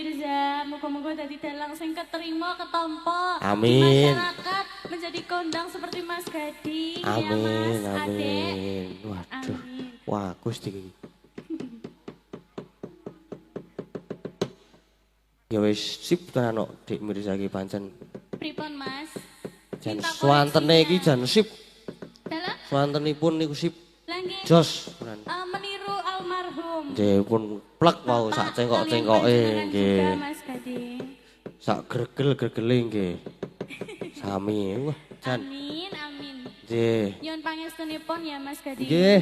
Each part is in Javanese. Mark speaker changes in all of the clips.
Speaker 1: Mirza, moga-moga dadi dalang sing keterima ketompo di
Speaker 2: Amin.
Speaker 1: masyarakat menjadi kondang seperti Mas Gading
Speaker 2: Amin,
Speaker 1: ya Mas Adek.
Speaker 2: amin. Waduh.
Speaker 1: Amin.
Speaker 2: Wah, Gusti. Ya wis sip tenan kok Dik Mirza iki pancen.
Speaker 1: Pripun Mas?
Speaker 2: Jan
Speaker 1: Minta
Speaker 2: swantene iki
Speaker 1: koreksinya.
Speaker 2: jan sip.
Speaker 1: Dalam?
Speaker 2: Swantenipun niku sip.
Speaker 1: Lagi
Speaker 2: Jos. tenan.
Speaker 1: meniru almarhum.
Speaker 2: Nggih pun plek wau sak cengkok-cengkoke nggih.
Speaker 1: Juga Mas Gading.
Speaker 2: Sak gregel-gregele nggih. Sami. Wah, jan.
Speaker 1: Amin, amin.
Speaker 2: Nggih.
Speaker 1: Nyuwun pangestunipun ya Mas Gading.
Speaker 2: Nggih.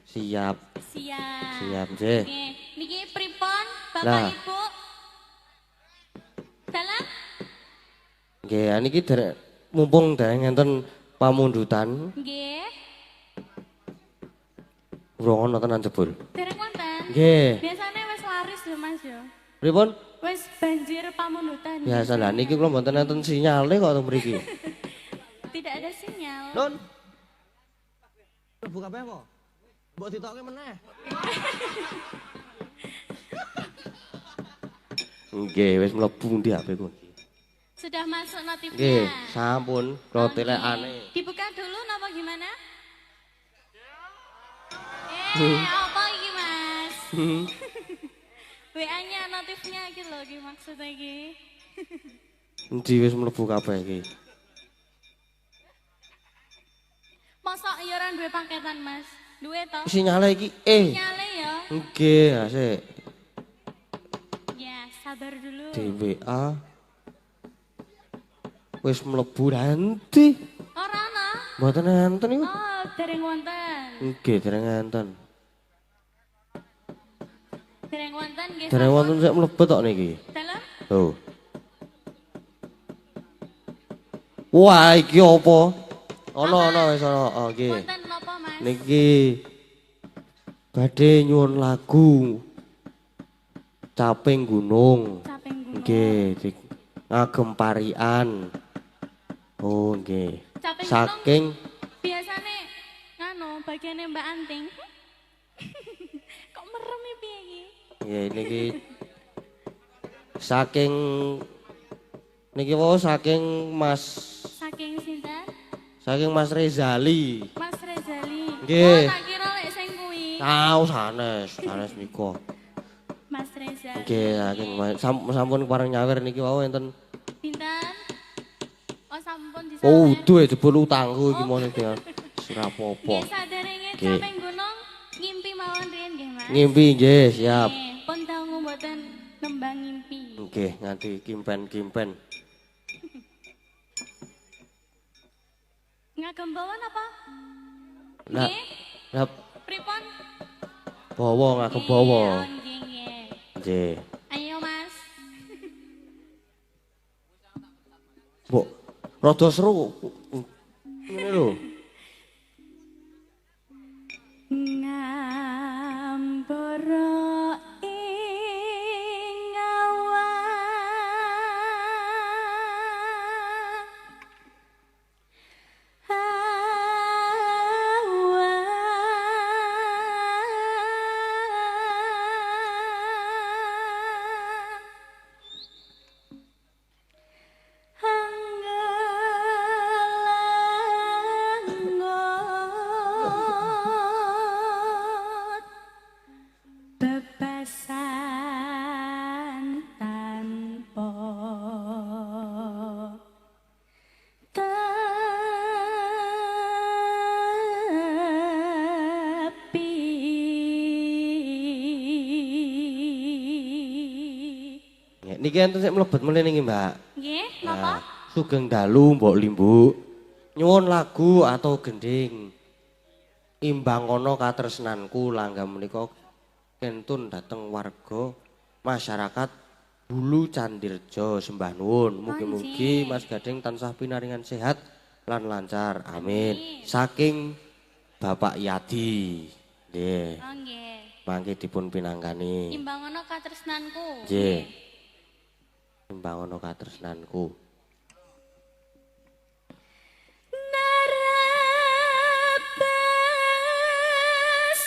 Speaker 2: Siap.
Speaker 1: Siap.
Speaker 2: Siap nggih.
Speaker 1: Nggih. Niki pripun Bapak
Speaker 2: Nah.
Speaker 1: Ibu? Dalam?
Speaker 2: Nggih, niki mumpung dereng enten pamundutan,
Speaker 1: Nggih.
Speaker 2: urung ana tenan jebul.
Speaker 1: Dereng wonten.
Speaker 2: Nggih.
Speaker 1: Biasanya wis laris ya Mas ya.
Speaker 2: Pripun?
Speaker 1: Wis banjir pamundutan.
Speaker 2: Biasa lah niki kula mboten enten sinyale kok teng mriki.
Speaker 1: Tidak ada sinyal.
Speaker 2: Nun. Buka kabeh kok. Mbok ditokke meneh. Nggih, wis mlebu ndi HP ku.
Speaker 1: Sudah masuk notifnya.
Speaker 2: Nggih, sampun kula
Speaker 1: Oke.
Speaker 2: telekane.
Speaker 1: Dibuka dulu napa gimana? Apa iki Mas? WA-nya notifnya iki lho iki maksudnya iki.
Speaker 2: Endi wis mlebu kabeh iki.
Speaker 1: Mosok ya ora duwe paketan Mas. Duwe to?
Speaker 2: Sinyale iki
Speaker 1: Sinyale ya.
Speaker 2: Nggih, asik.
Speaker 1: Ya, sabar dulu.
Speaker 2: Di WA wis mlebu nanti.
Speaker 1: Ora ana.
Speaker 2: Mboten enten niku.
Speaker 1: Oh, dereng wonten.
Speaker 2: Nggih, dereng enten.
Speaker 1: Dereng wonten nggih.
Speaker 2: Dereng
Speaker 1: sampun.
Speaker 2: wonten sik mlebet tok niki.
Speaker 1: Dalam?
Speaker 2: Oh. Wah, iki apa? Ana wis ana. Oh, nggih.
Speaker 1: Wonten napa Mas?
Speaker 2: Niki badhe nyuwun lagu Caping Gunung.
Speaker 1: Caping gunung.
Speaker 2: Nggih, ngagem parian. Oh, nggih.
Speaker 1: Caping
Speaker 2: Saking
Speaker 1: biasane nganu bagiane Mbak Anting. Kok merem ya piye iki?
Speaker 2: nggih niki saking niki wau saking
Speaker 1: Saking
Speaker 2: Mas Rezali.
Speaker 1: Mas Rezali.
Speaker 2: Nggih.
Speaker 1: Oh, tak kira lek sing kuwi.
Speaker 2: Tahu sanes nika.
Speaker 1: Mas Rezali.
Speaker 2: Nggih, saking sampun pareng nyawer niki wau enten.
Speaker 1: Pinten? Oh, sampun disawer.
Speaker 2: Oh, uduh jebul utangku iki mon iki. Ora apa-apa.
Speaker 1: Nggih, saderenge
Speaker 2: Nggih.
Speaker 1: caping gunung ngimpi mawon riyen nggih, Mas.
Speaker 2: Ngimpi nggih, siap.
Speaker 1: Nggih, pun dangu mboten nembang ngimpi.
Speaker 2: Nggih, nganti kimpen-kimpen.
Speaker 1: Ngagem bawon apa?
Speaker 2: Lah,
Speaker 1: Nggih.
Speaker 2: lah
Speaker 1: Pripun?
Speaker 2: bawa ngagem bawa.
Speaker 1: Nggih, nggih.
Speaker 2: Nggih.
Speaker 1: Ayo, Mas.
Speaker 2: Mbok rada seru. Ngene lho.
Speaker 1: Ngambara ing bebasan tanpa tepi.
Speaker 2: Niki enten sik mlebet meneh niki, Mbak.
Speaker 1: Nggih, napa?
Speaker 2: Sugeng dalu Mbok Limbu. Nyuwun lagu atau gending. Imbang ana katresnanku langgam menika kentun dhateng warga masyarakat Bulu Candirjo sembah nuwun. Mugi-mugi Mas Gading tansah pinaringan sehat lan lancar. Amin. Saking Bapak Yadi. Nggih.
Speaker 1: Oh, nggih.
Speaker 2: Mangke dipun pinanggani.
Speaker 1: Imbang ana katresnanku.
Speaker 2: Nggih. Imbang ana katresnanku.
Speaker 1: Narabas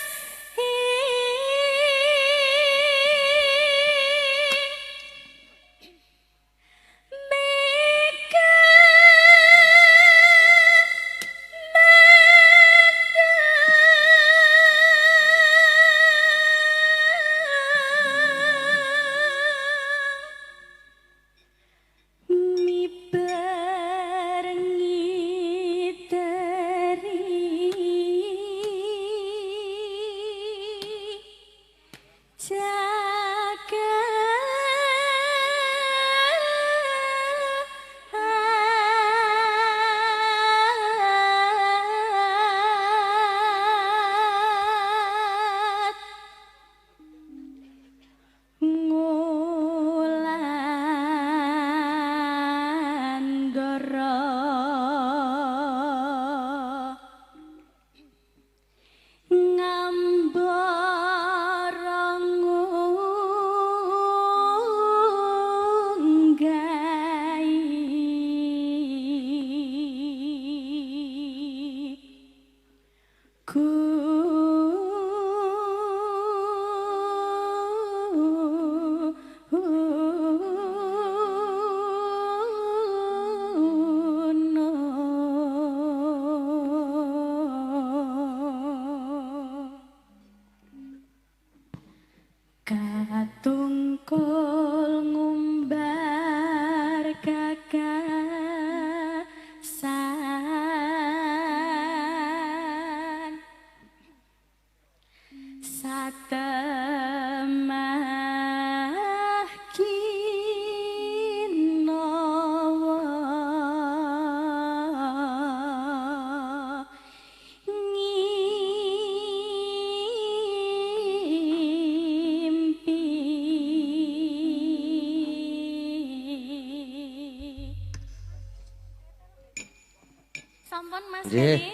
Speaker 1: Sampun Mas
Speaker 2: Nggih.
Speaker 1: Gede.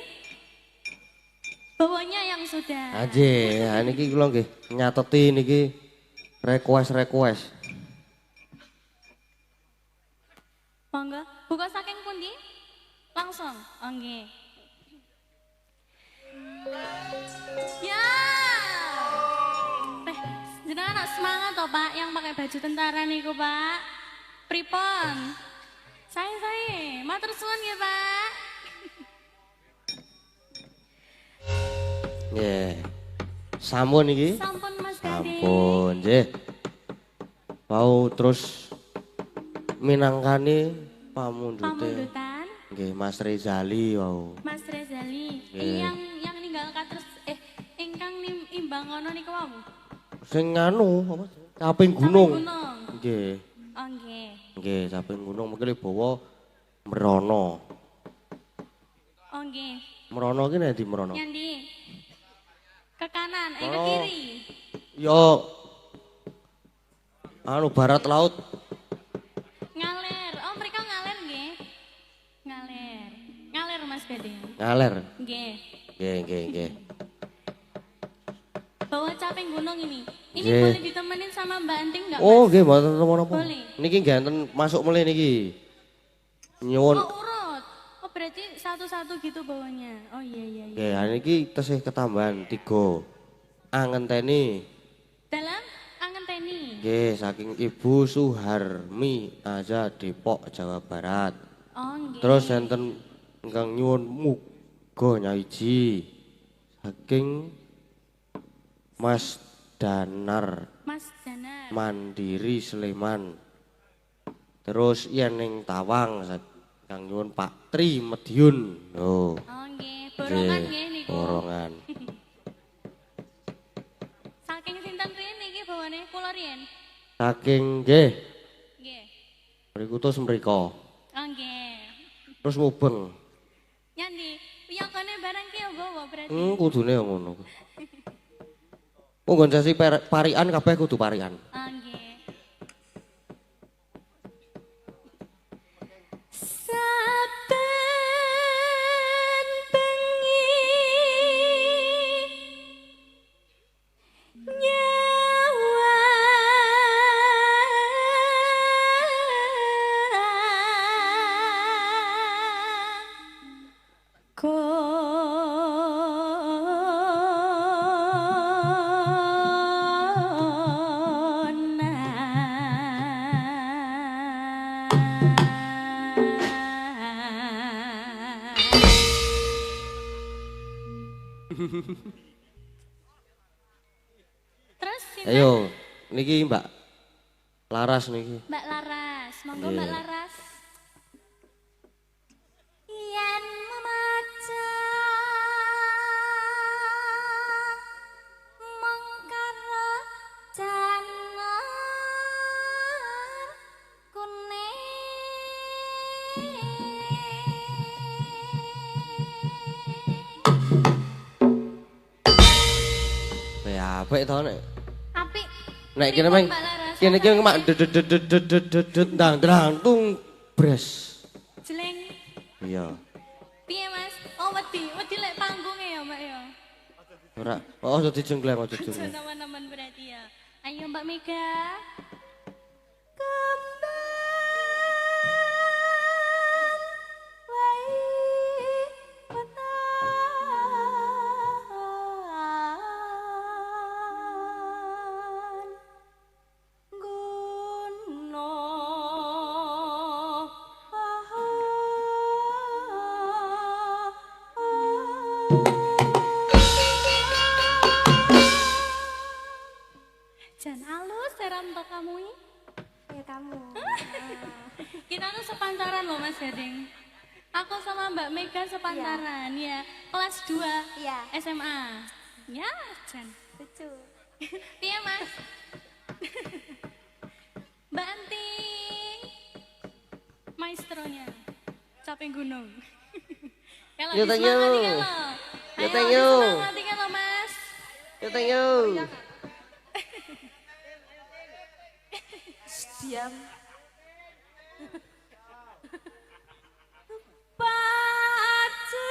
Speaker 1: Bawanya yang sudah.
Speaker 2: Aje, niki kula nggih nyateti niki request.
Speaker 1: Monggo, buka saking pundi? Langsung. Oh nggih. Ya. Jenengan semangat toh Pak yang pakai baju tentara niku Pak. Pripon. Saya, matur suwun ya Pak.
Speaker 2: Nggih. Sampun iki?
Speaker 1: Sampun Mas Gede.
Speaker 2: Sampun, nggih. Mau terus minangkani pamundhute.
Speaker 1: Pamundutan.
Speaker 2: Nggih, Mas Rezali wau.
Speaker 1: Mas Rezali.
Speaker 2: Nggih.
Speaker 1: Yang ninggal kados ingkang imbang ngono niku wau.
Speaker 2: Sing anu apa? Caping gunung.
Speaker 1: Caping gunung.
Speaker 2: Nggih.
Speaker 1: Oh nggih.
Speaker 2: Nggih, caping gunung mungkin bawa merono.
Speaker 1: Oh nggih.
Speaker 2: Merono ki nek di merono.
Speaker 1: Nyandi. Ke kanan, ke
Speaker 2: Oh.
Speaker 1: kiri.
Speaker 2: Yo. Anu barat laut.
Speaker 1: Ngaler. Oh, mereka ngaler nggih. Ngaler. Ngaler Mas Gede.
Speaker 2: Ngaler.
Speaker 1: Nggih.
Speaker 2: Nggih.
Speaker 1: Bawa caping gunung ini. Ini
Speaker 2: Nggih.
Speaker 1: boleh ditemenin sama Mbak Anting enggak,
Speaker 2: Oh,
Speaker 1: Mas?
Speaker 2: nggih mboten napa-napa.
Speaker 1: Boleh.
Speaker 2: Niki ganten masuk mulih niki. Nyuwun.
Speaker 1: Oh, urut. Oh, berarti satu-satu gitu bawanya. Oh iya.
Speaker 2: Nggih, niki tesih ketambahan 3. Angenteni.
Speaker 1: Dalam angen teni.
Speaker 2: Nggih, saking Ibu Suharmi Aza Depok, Jawa Barat.
Speaker 1: Oh, nggih.
Speaker 2: Terus enten ingkang nyuwun muga nyaiji saking Mas Danar
Speaker 1: Mas Danar.
Speaker 2: Mandiri Sleman. Terus yen ning Tawang kang nyuwun Pak Tri Madiun. Oh.
Speaker 1: Oh, nggih. Borongan nggih niku.
Speaker 2: Borongan.
Speaker 1: Saking sinten riyen niki bawane? Kula riyen.
Speaker 2: Saking nggih,
Speaker 1: Nggih.
Speaker 2: mriku tus mriko.
Speaker 1: Oh, nggih.
Speaker 2: Terus mubeng.
Speaker 1: Nyandi, piyangkane barang ki bawa berarti.
Speaker 2: Kudune ya ngono. Monggo sesi parian kabeh kudu parian.
Speaker 1: Oh, nggih. Saben bengi nyawa Terus sinten?
Speaker 2: Ayo, niki Mbak Laras niki.
Speaker 1: Mbak Laras, monggo
Speaker 2: Iya.
Speaker 1: Mbak Laras. Yen memaca mengkara janar kuning.
Speaker 2: Apik to nek.
Speaker 1: Apik.
Speaker 2: Nek kene
Speaker 1: Pripun,
Speaker 2: meng
Speaker 1: Mbak Laras?
Speaker 2: kene iki mak dedet ndang tung bres.
Speaker 1: Jeleng.
Speaker 2: Iya.
Speaker 1: Piye Mas? Oh wedi lek panggunge ya Mbak ya.
Speaker 2: Ora, aja dijenggleng aja
Speaker 1: Aja
Speaker 2: dijenggleng.
Speaker 1: nama-naman berarti ya. Ayo Mbak Mega. Kembang wai wetan gunung Jan halus seranto kamu ini.
Speaker 3: Ya kamu.
Speaker 1: Kita tuh sepantaran loh Mas Gading. Aku sama Mbak Mega sepantaran ya. Kelas 2
Speaker 3: Iya.
Speaker 1: SMA. Ya, Jan.
Speaker 3: Lucu.
Speaker 1: Iya Mas. Mbak Anting. Maestronya. Caping gunung. Kalau
Speaker 2: Yo, thank you.
Speaker 1: disemangati kan lo.
Speaker 2: Yo,
Speaker 1: Ayo
Speaker 2: thank you.
Speaker 1: disemangati kan lo Mas.
Speaker 2: Thank you.
Speaker 3: Diam.
Speaker 1: Pacu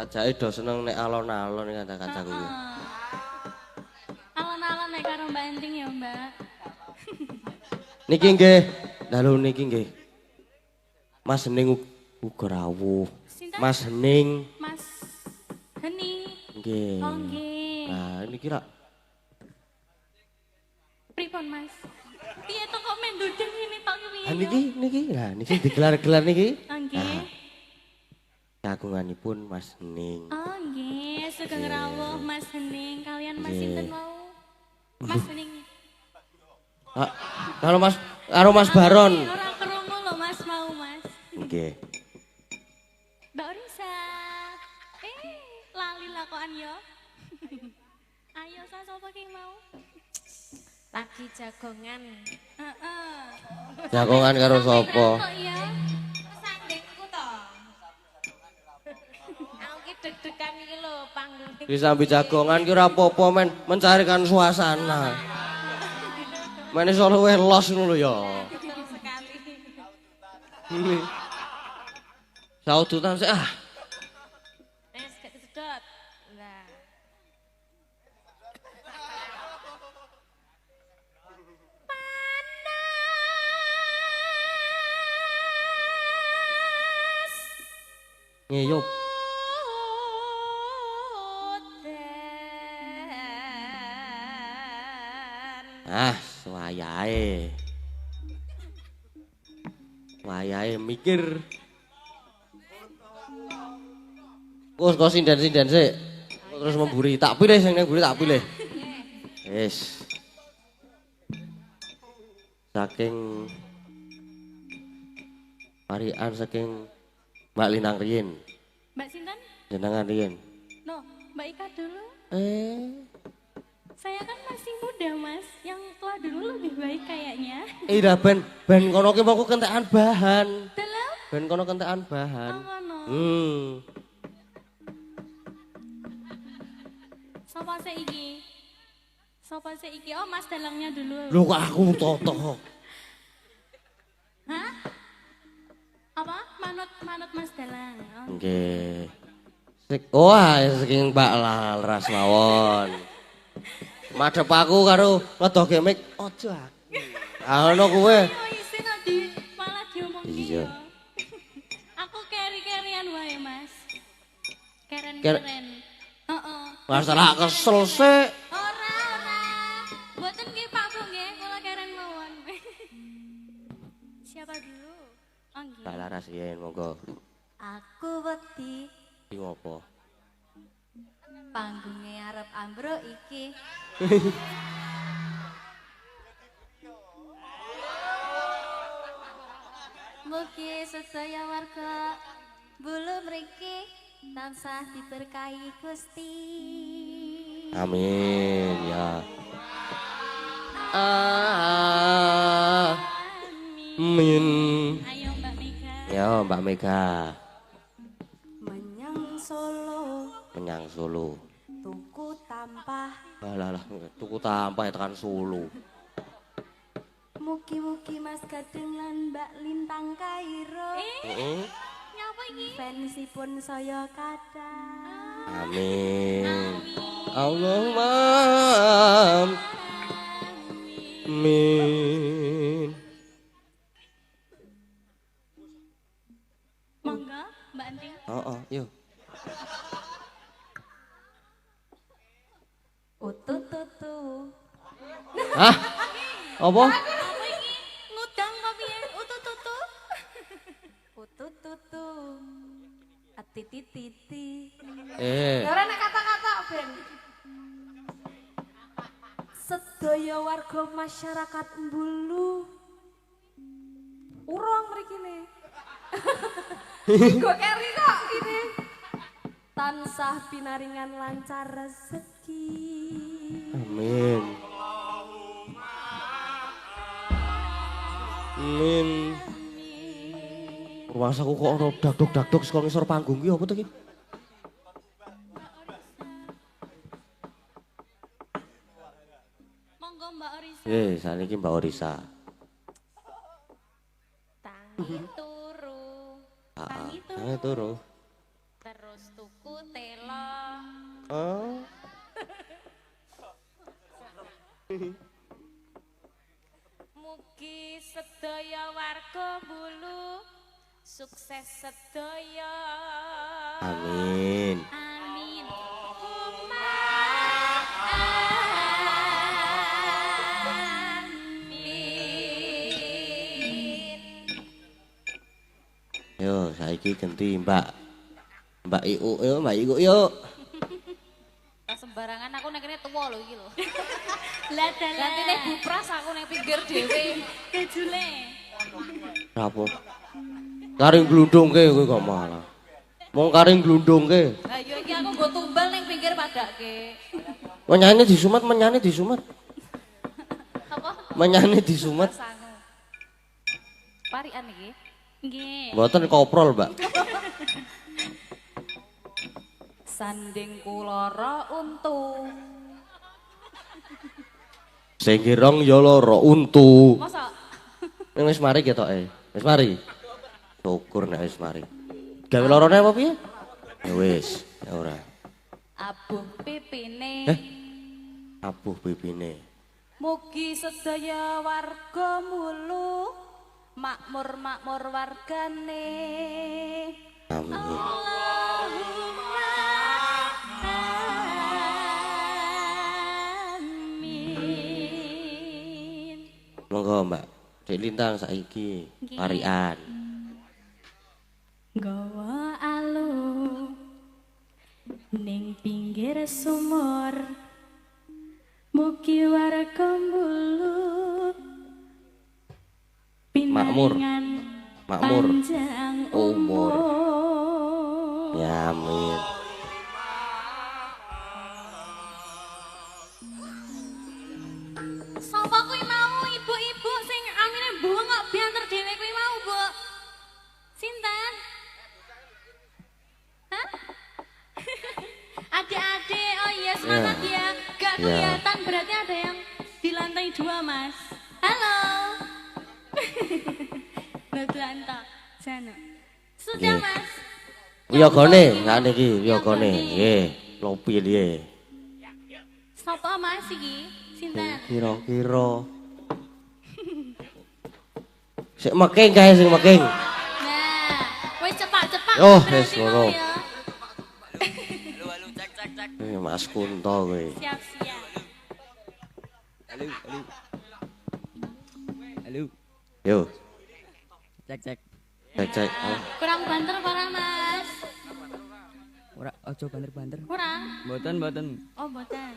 Speaker 2: Sajake do seneng nek alon-alon kanca-kancaku iki.
Speaker 1: Alon-alon nek karo Mbak Enting ya, Mbak.
Speaker 2: Niki nggih, dalu niki nggih. Mas Hening uga rawuh.
Speaker 1: Sinten?
Speaker 2: Mas Hening
Speaker 1: Mas Heni.
Speaker 2: nggih.
Speaker 1: Oh, nggih.
Speaker 2: Nah, niki rak
Speaker 1: Pripun, Mas? Piye to kok mendudeng ini tok ki piye?
Speaker 2: ah, niki. Nah, niki digelar-gelar niki.
Speaker 1: Oh, nggih.
Speaker 2: Kagunganipun Mas Hening.
Speaker 1: Oh, nggih. Sugeng rawuh Mas Hening kalian Mas
Speaker 2: Nggih.
Speaker 1: sinten mau? Mas Hening.
Speaker 2: Ah, karo Mas Baron.
Speaker 1: Ora krungu lho Mas mau, Mas.
Speaker 2: Nggih.
Speaker 1: Mbak Orisa. Lali lakokan yo. Ayo sa sapa ki mau?
Speaker 3: Lagi jagongan.
Speaker 1: Heeh.
Speaker 2: Jagongan karo sapa?
Speaker 1: Kok ya?
Speaker 3: Sandingku to. Aku ki deg-degan iki lho panggung.
Speaker 2: Disambi jagongan ki ora apa-apa men mencarikan suasana. Men iso luwih los ngono lho ya.
Speaker 3: Betul sekali.
Speaker 2: Saudutan sik ah.
Speaker 3: Wes gak disedot. Lah.
Speaker 2: Ngeyup. Ah, wayahe. Wayahe mikir. Kok sinden-sinden sik. Terus memburi. Tak pilih sing nang mburi tak pilih. Wis. Saking Parian saking Mbak Linang Rien.
Speaker 1: Mbak sinten?
Speaker 2: Jenengan Rien.
Speaker 1: No, Mbak Ika dulu. Saya kan masih muda, Mas. Yang tua dulu lebih baik kayaknya.
Speaker 2: Ida ben kono ki mau kentekan bahan.
Speaker 1: Dalam?
Speaker 2: Ben kono kentekan bahan.
Speaker 1: Oh, ngono. Sopo sik iki? Sopo sik iki? Oh, Mas Dalangnya dulu.
Speaker 2: Lho kok aku toto.
Speaker 1: Hah? Apa? Manut Mas Dalang. Oh.
Speaker 2: Nggih. Wah, saking Mbak Laras mawon. Madhep aku karo ngedoke mik ojo aku. Ah ngono kuwe.
Speaker 1: Oh, isin adi malah diomongke.
Speaker 2: Iya.
Speaker 1: ya. Aku keri-kerian wae, Mas.
Speaker 2: Ker-
Speaker 1: Keren-keren. Heeh.
Speaker 2: Masalah kesel sik.
Speaker 1: Ora. Mboten nggih Pak Bu nggih, kula keren mawon. Siapa dulu? Oh nggih.
Speaker 2: Mbak Laras yen monggo.
Speaker 3: Aku wedi
Speaker 2: Iki ngopo?
Speaker 3: panggungnya arep ambruk iki. Mugi sedaya warga bulu mriki tansah diberkahi Gusti.
Speaker 2: Amin ya. Amin.
Speaker 1: Ayo Mbak Mega.
Speaker 2: Ya Mbak Mega
Speaker 3: Menyang Solo
Speaker 2: menyang Solo.
Speaker 3: tuku tampah
Speaker 2: Lah tuku tampah tekan Solo.
Speaker 3: mugi-mugi Mas Gading lan Mbak Lintang Kairo
Speaker 2: Heeh.
Speaker 1: Nyapa iki?
Speaker 3: fansipun saya kathah.
Speaker 2: Amin. Allahumma amin.
Speaker 1: Monggo Mbak Enting.
Speaker 2: Heeh, yuk.
Speaker 3: Utututu
Speaker 2: Hah? Apa?
Speaker 1: Apa iki? Ngudang kok piye? Utututu.
Speaker 3: utututu atitititi.
Speaker 2: Eh,
Speaker 3: Ora nek kata-kata ben. Sedaya warga masyarakat Mbulu. Urung mriki ne. Kok keri kok ini. Tansah pinaringan lancar rezeki.
Speaker 2: amin. Amin. Rumasaku kok ono dakdok-dakdok saka ngisor panggung ki apa to ki?
Speaker 1: Monggo Mbak Orisa.
Speaker 2: Saniki Mbak Orisa.
Speaker 3: Tangi turu.
Speaker 2: Heeh.
Speaker 1: Tangi turu.
Speaker 2: Tangi turu.
Speaker 3: Terus tuku
Speaker 1: Telo.
Speaker 2: Oh.
Speaker 1: Mugi sedaya warga Bulu sukses sedaya.
Speaker 2: Amin.
Speaker 1: Amin. Amin.
Speaker 2: Yo, saiki ganti Mbak. Mbak Iu, yo Mbak Iu yuk.
Speaker 1: Tak sembarangan aku nek kene tuwa lho iki lho. Lah dalan. Gantine bupras aku ning pinggir dhewe. Kejule.
Speaker 2: Rapo? Karing glundungke kowe kok malah. Wong karing glundungke.
Speaker 1: Lah iya iki aku nggo tumbal ning pinggir padake.
Speaker 2: Menyane disumet, menyane disumet.
Speaker 1: Apa?
Speaker 2: Menyane disumet.
Speaker 1: Sangu. Parian iki. Nggih.
Speaker 2: Mboten koprol, Mbak.
Speaker 1: Sanding kulara untu.
Speaker 2: Sing girong ya lara untu.
Speaker 1: Masa
Speaker 2: Ning wis mari ketoke. Wis mari. Syukur nek wis mari. Gawe larane apa piye? Ya wis, ya ora.
Speaker 1: abuh pipine.
Speaker 2: Abuh pipine.
Speaker 1: Mugi sedaya warga Mulu makmur-makmur wargane.
Speaker 2: Amin.
Speaker 1: Allahumma amin.
Speaker 2: Monggo, Mbak. Dek lintang saiki parian.
Speaker 1: Gawa alu ning pinggir sumur mugi warga Mulu
Speaker 2: Makmur.
Speaker 1: pinaringan
Speaker 2: Makmur.
Speaker 1: panjang
Speaker 2: Umur.
Speaker 1: umur.
Speaker 2: Ya amin.
Speaker 1: Sapa kuwi mau ibu-ibu sing amine bungok bianter dhewe kuwi mau, Bu? Sinten? Hah? Adik-adik, oh iya semangat ya. Gak
Speaker 2: Ya.
Speaker 1: kelihatan berarti ada yang di lantai 2, Mas. Halo. Betulan tok. Sana. Sudah,
Speaker 2: Nggih.
Speaker 1: Mas.
Speaker 2: Wiyagane, sak niki wiyagane. Nggih, lopi piye?
Speaker 1: Sapa Mas iki? Sinten?
Speaker 2: Kira-kira. Sik meking kae sing meking.
Speaker 1: Nah, wis cepak-cepak.
Speaker 2: Oh,
Speaker 1: berarti
Speaker 2: wis
Speaker 1: mau
Speaker 2: ngono.
Speaker 1: ya.
Speaker 2: Mas Kunto kowe.
Speaker 1: Siap-siap.
Speaker 4: Halo, halo. Halo.
Speaker 2: Yo,
Speaker 4: Cek cek.
Speaker 2: cek. Oh.
Speaker 1: Kurang banter para Mas?
Speaker 4: Ora ojo banter-banter.
Speaker 1: Kurang?
Speaker 4: Mboten mboten.
Speaker 1: Oh, boten.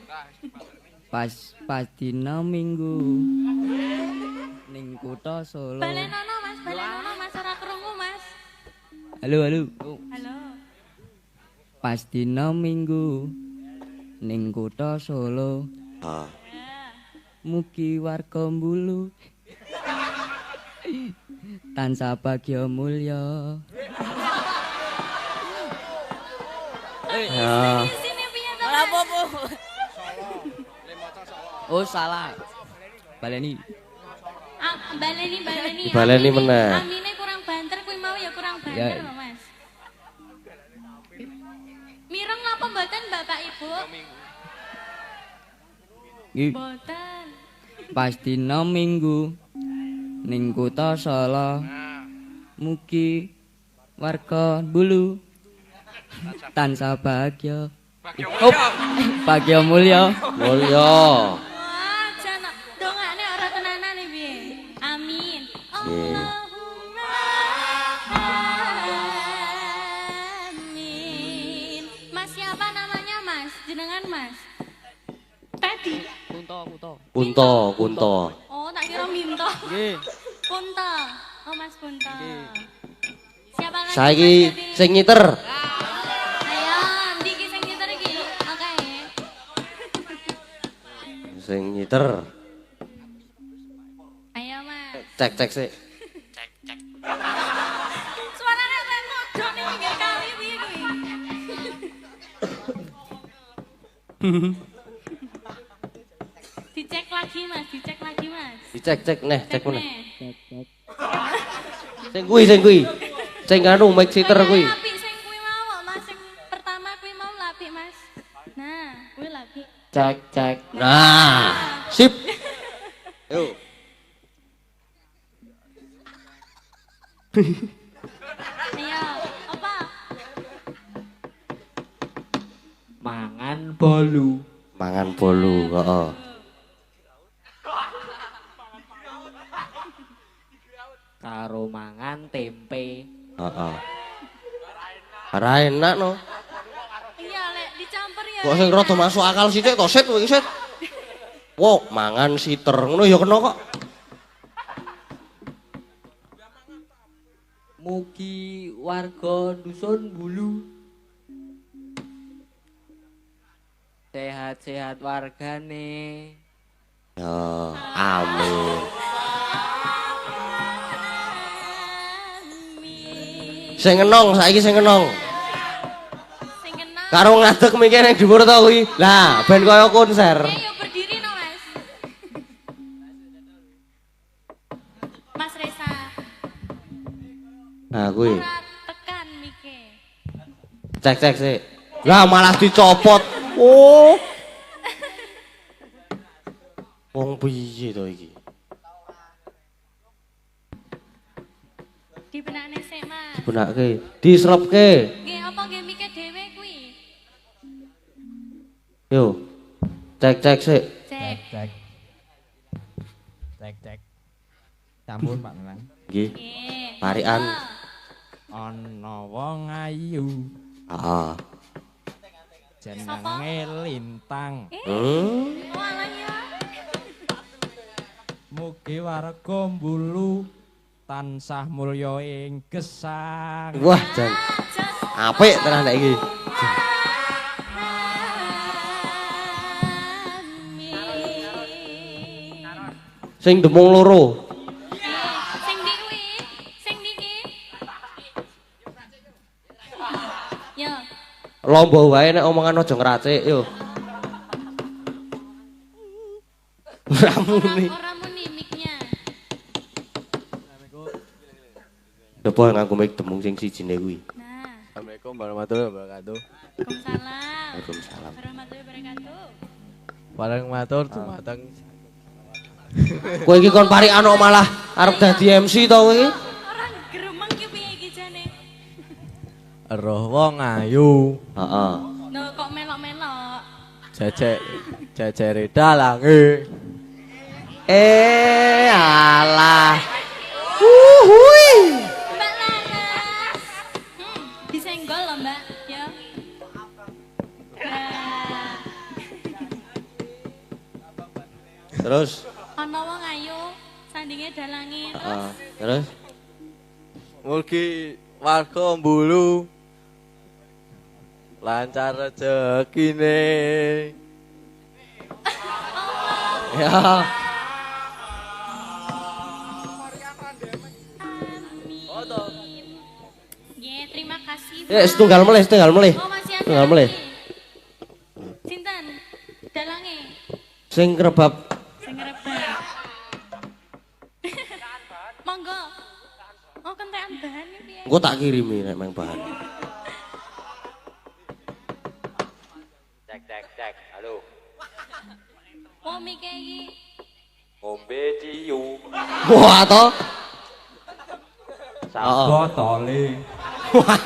Speaker 4: Pas dina Minggu. Ning kutha Solo.
Speaker 1: Balenono Mas, ora krungu Mas.
Speaker 4: Halo, halo.
Speaker 1: Halo.
Speaker 4: Pas dina Minggu. Ning kutha Solo.
Speaker 2: Ah.
Speaker 4: Mugi warga Mbulu. Tansah bagya mulya.
Speaker 2: Ya.
Speaker 1: Di sini piye to?
Speaker 4: Ora apa-apa. Oh, salah. Baleni.
Speaker 1: Baleni.
Speaker 2: Baleni meneh.
Speaker 1: Amine kurang banter kuwi mau ya kurang banter
Speaker 4: Ya.
Speaker 1: lho, Mas. Mireng napa mboten Bapak Ibu?
Speaker 4: Nggih,
Speaker 1: Mboten.
Speaker 4: pas dina Minggu ning kutha Solo. Mugi warga Bulu tansah bahagia. Oh, bahagia mulya.
Speaker 2: Mulya.
Speaker 1: Wah, jana dongane ora tenanan iki piye? Amin. Allahumma amin. Mas siapa namanya Mas? Jenengan Mas? Tadi.
Speaker 2: Kunto.
Speaker 1: Oh, tak kira Minto.
Speaker 4: Nggih.
Speaker 1: Kunto. Oh, Mas Kunto. Siapa lagi?
Speaker 2: Saiki
Speaker 1: Mas, jadi?
Speaker 2: sing nyiter.
Speaker 1: Ayo, ndi iki sing nyetir iki? Oke.
Speaker 2: Sing nyiter.
Speaker 1: Ayo, Mas.
Speaker 2: Cek sik.
Speaker 1: Suaranya kayak modok ning pinggir kali piye kuwi? Dicek lagi Mas.
Speaker 2: Dicek neh, cek meneh.
Speaker 1: Nih.
Speaker 2: Sing kuwi. Sing anu mic sitter kuwi.
Speaker 1: Apik sing kuwi mau, Mas. Sing pertama kuwi mau
Speaker 4: cek.
Speaker 2: Nah, sip. Yuk.
Speaker 1: Ayo, apa?
Speaker 4: Mangan bolu.
Speaker 2: Mangan bolu, heeh.
Speaker 4: Karo mangan tempe.
Speaker 2: Heeh. Ora enak no.
Speaker 1: Iya, lek dicampur ya.
Speaker 2: Kok sing rada masuk akal sithik to, Sit, kowe iki, Sit. Wo, mangan siter ngono ya kena kok.
Speaker 4: Mugi warga dusun Bulu sehat-sehat wargane.
Speaker 2: Ya, amin. Sing enong saiki sing enong.
Speaker 1: Sing kenal.
Speaker 2: Karo ngadeg mikir ning dhuwur to kuwi. Lah, ben kaya konser.
Speaker 1: Ayo berdiri no, Mas. Mas Reza.
Speaker 2: Nah, kuwi.
Speaker 1: Ora tekan mike.
Speaker 2: Cek sik. Lah malah dicopot. Oh. Wong piye to iki?
Speaker 1: Dibenakne sik, Mas.
Speaker 2: Benake, diserepke.
Speaker 1: Nggih, apa nggih mike dhewe kuwi?
Speaker 2: Yo. Cek sik.
Speaker 1: Cek.
Speaker 5: Cek. Sampun Pak Menang.
Speaker 2: Nggih.
Speaker 1: Nggih.
Speaker 2: Parikan.
Speaker 5: Ana wong ayu
Speaker 2: Heeh.
Speaker 5: jenenge Lintang.
Speaker 1: Walah ya.
Speaker 5: Mugi warga Bulu tansah mulya ing gesang.
Speaker 2: Wah, jan. Apik tenan nek iki. Sing demung loro.
Speaker 1: Sing ndi kuwi? Sing niki? Yo.
Speaker 2: Lomba wae nek omongan aja ngracik yo. Ramune.
Speaker 1: Ora muni mic-nya.
Speaker 2: Coba nganggo mic demung sing sijine kuwi.
Speaker 1: Nah,
Speaker 6: Assalamualaikum warahmatullahi wabarakatuh.
Speaker 1: Waalaikumsalam.
Speaker 2: Waalaikumsalam.
Speaker 1: Warahmatullahi wabarakatuh.
Speaker 6: Bareng matur dumateng
Speaker 2: Kowe iki kon parikan kok malah arep dadi MC to kowe iki?
Speaker 1: Orang gremeng ki piye iki jane?
Speaker 6: roh wong ayu
Speaker 2: Heeh.
Speaker 1: No kok melok-melok.
Speaker 6: jejere dalange.
Speaker 2: Alah.
Speaker 1: Mbak Laras. Disenggol loh, Mbak. Ya. Nah,
Speaker 2: Terus
Speaker 1: ana wong ayu sandinge dalange
Speaker 2: heeh.
Speaker 1: terus
Speaker 2: Terus
Speaker 6: Mugi warga Bulu lancar rezekine.
Speaker 2: ya.
Speaker 1: nggih, terima kasih.
Speaker 2: Ya,
Speaker 1: Mbak.
Speaker 2: setunggal melih, setunggal melih.
Speaker 1: Oh, masih ada.
Speaker 2: Setunggal melih.
Speaker 1: lagi. Sinten? Dalange.
Speaker 2: Sing krebab.
Speaker 1: Sing ngerebak. Monggo. Oh, kentekan bahan iki piye?
Speaker 2: Engko tak kirimi nek mang bahan.
Speaker 6: Cek. Halo.
Speaker 1: Oh, mike iki.
Speaker 6: Ngombe ciu.
Speaker 2: Wah to.
Speaker 5: Botole
Speaker 1: Wah.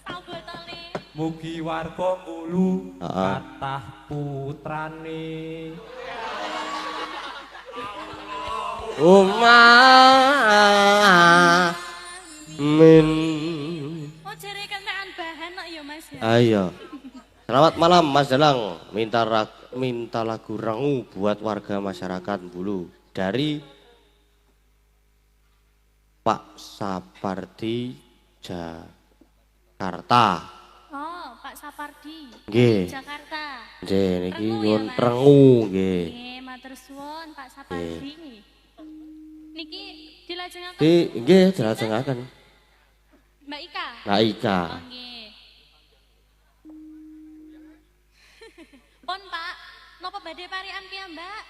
Speaker 1: Sabotole.
Speaker 5: mugi warga Bulu
Speaker 2: Heeh.
Speaker 5: kathah putrane.
Speaker 2: Min.
Speaker 1: Oh, jere kentekan bahan kok ya, Mas ya.
Speaker 2: Ayo. Selamat malam Mas Dalang. Minta lagu Rengu buat warga masyarakat Bulu dari Pak Sapardi Jakarta.
Speaker 1: Oh, Pak Sapardi.
Speaker 2: Nggih.
Speaker 1: Jakarta.
Speaker 2: Nggih niki
Speaker 1: Rengu ya,
Speaker 2: nyuwun
Speaker 1: Mas?
Speaker 2: Rengu nggih.
Speaker 1: Nggih, matur suwun Pak Sapardi. Niki dilajengaken
Speaker 2: Nggih dilajengaken.
Speaker 1: Mbak Ika.
Speaker 2: Mbak Ika.
Speaker 1: Oh, nggih. Pon, Pak. Napa badhe parikan piyambak?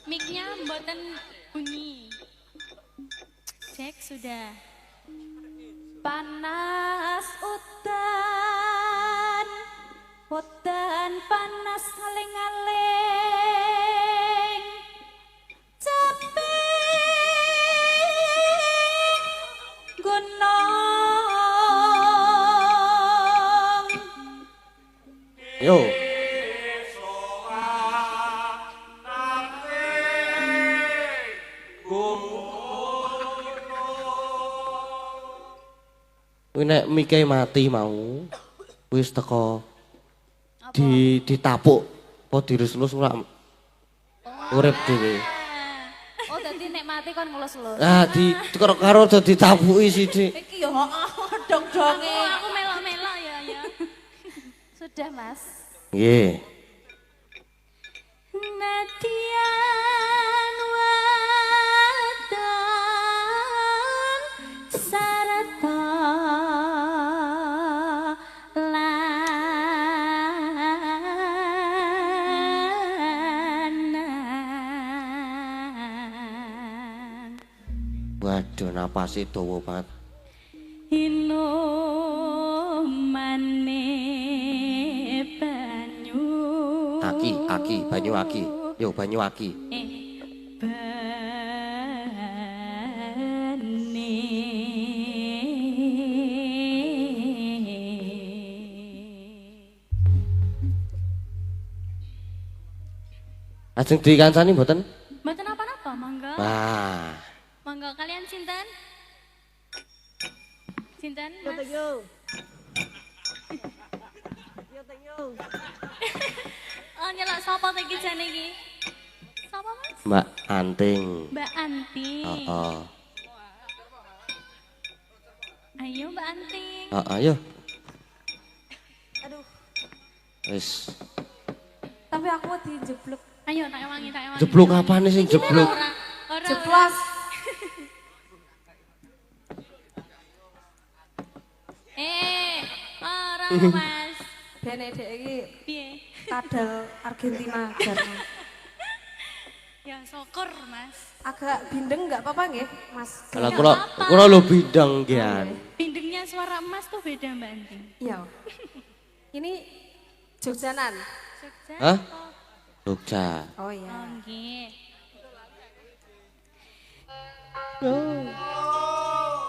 Speaker 1: Mic-nya mboten bunyi. Cek sudah.
Speaker 3: panas udan udan panas aling-aling caping gunung
Speaker 2: Yo. Kuwi nek Mike mati mau wis teko ditapuk apa dielus-elus ora urip dhewe.
Speaker 3: oh dadi nek mati kon ngelus-elus
Speaker 2: Ah karo ditapuki sithik.
Speaker 3: iki yo dong-donge
Speaker 1: Aku melok-melok ya.
Speaker 3: sudah mas
Speaker 2: Nggih.
Speaker 1: Nadian wadon sarata lanang
Speaker 2: Waduh napase dawa banget.
Speaker 1: inumane banyu
Speaker 2: Aki, banyu aki. Yo banyu aki.
Speaker 1: bani
Speaker 2: Ajeng dikancani mboten?
Speaker 1: mboten apa-apa monggo
Speaker 2: Wah.
Speaker 1: monggo kalian sinten Mas oh nyelok sapa iki jane iki sapa Mas
Speaker 2: Mbak Anting.
Speaker 1: Mbak Anti
Speaker 2: Heeh.
Speaker 1: ayo Mbak Anting
Speaker 2: Ayo.
Speaker 3: aduh
Speaker 2: Wis.
Speaker 3: tapi aku dijeblok
Speaker 1: ayo tak ewangi
Speaker 2: Jeblok apane sing jeblok?
Speaker 1: ora
Speaker 3: jeblas
Speaker 1: ora Mas
Speaker 3: bene dek iki
Speaker 1: piye
Speaker 3: kadal Argentina jarno
Speaker 1: ya syukur Mas
Speaker 3: agak bindeng nggak apa-apa nggih mas
Speaker 2: Lah kula lho bidang gian.
Speaker 1: bindengnya suara Mas tuh beda Mbak Anting
Speaker 3: iya ini Jogjanan
Speaker 1: Jogja
Speaker 2: Hah? Jogja.
Speaker 3: oh iya
Speaker 1: oh nggih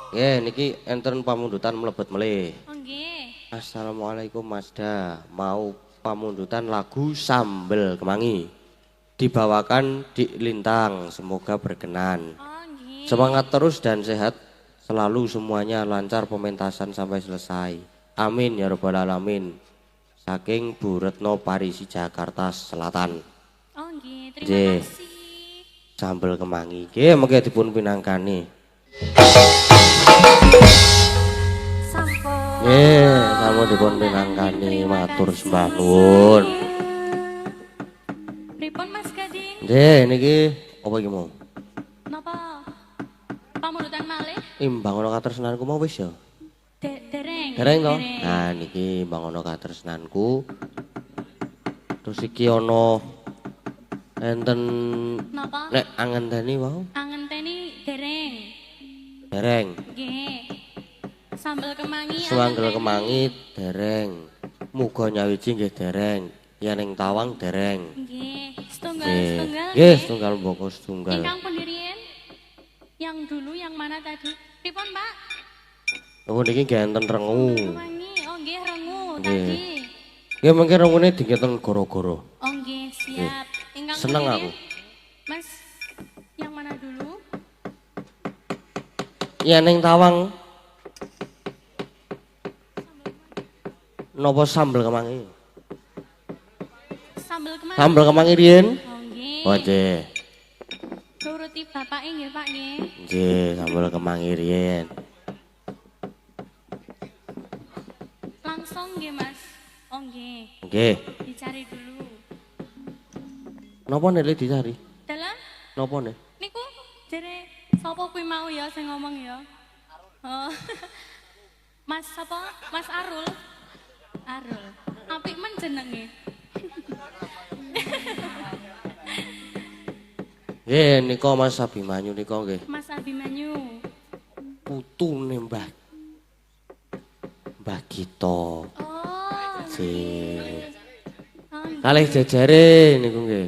Speaker 2: Nggih niki enten pamundutan mlebet melih.
Speaker 1: oh nggih
Speaker 2: Assalamualaikum Mazda. Mau pamundutan lagu Sambel Kemangi. Dibawakan di Lintang. Semoga berkenan.
Speaker 1: oh nggih
Speaker 2: Semangat terus dan sehat selalu semuanya lancar pementasan sampai selesai. Amin ya rabbal alamin. Saking Bu Retno Parisi Jakarta Selatan.
Speaker 1: oh nggih terima
Speaker 2: Nggih.
Speaker 1: kasih
Speaker 2: Sambel Kemangi. Nggih mengke dipun pinangkani.
Speaker 3: sampel
Speaker 2: Nggih, sampun dipun pinangkani matur sembah nuwun.
Speaker 1: pripun Mas Gading
Speaker 2: Nggih niki apa iki mau?
Speaker 1: napa pamundutan malih
Speaker 2: Imbang ana katresnanku mau wis ya.
Speaker 1: dereng
Speaker 2: Dereng to? Nah niki imbang ana katresnanku. Terus iki ana enten
Speaker 1: napa
Speaker 2: nek angenteni wau.
Speaker 1: angenteni dereng
Speaker 2: Dereng.
Speaker 1: nggih sambel kemangi
Speaker 2: Suwanggel
Speaker 1: angenteni.
Speaker 2: Kemangi dereng. Muga nyawiji nggih dereng. Yen ing Tawang dereng.
Speaker 1: nggih
Speaker 2: Nggih.
Speaker 1: setunggal
Speaker 2: Nggih, setunggal mboko setunggal.
Speaker 1: ingkang pendirian yang dulu yang mana tadi pripun Pak
Speaker 2: Oh niki nggih enten rengu.
Speaker 1: kemangi oh nggih rengu
Speaker 2: Nggih.
Speaker 1: tadi
Speaker 2: Nggih mengke rengune dingeten goro-goro.
Speaker 1: oh nggih siap ingkang
Speaker 2: Seneng
Speaker 1: pendirian,
Speaker 2: aku.
Speaker 1: Mas yang mana dulu
Speaker 2: Yen ing Tawang napa Sambel Kemangi?
Speaker 1: sambel kemangi
Speaker 2: Sambel Kemangi riyen?
Speaker 1: oh nggih
Speaker 2: Oh nggih.
Speaker 1: turuti bapak nggih Pak nggih
Speaker 2: Nggih, Sambel Kemangi riyen.
Speaker 1: langsung nggih Mas oh nggih
Speaker 2: Nggih.
Speaker 1: dicari dulu
Speaker 2: Napa nek le dicari?
Speaker 1: dalam
Speaker 2: Napa nek?
Speaker 1: niku jere sapa kuwi mau ya sing ngomong ya oh Mas sapa Mas Arul Arul apik men jenenge
Speaker 2: Nggih, nika Mas Abimanyu nika nggih.
Speaker 1: Mas Abimanyu
Speaker 2: Putune Mbah Mbah Gito.
Speaker 1: Oh.
Speaker 2: Jih.
Speaker 1: Oh,
Speaker 2: Kalih jejere niku nggih.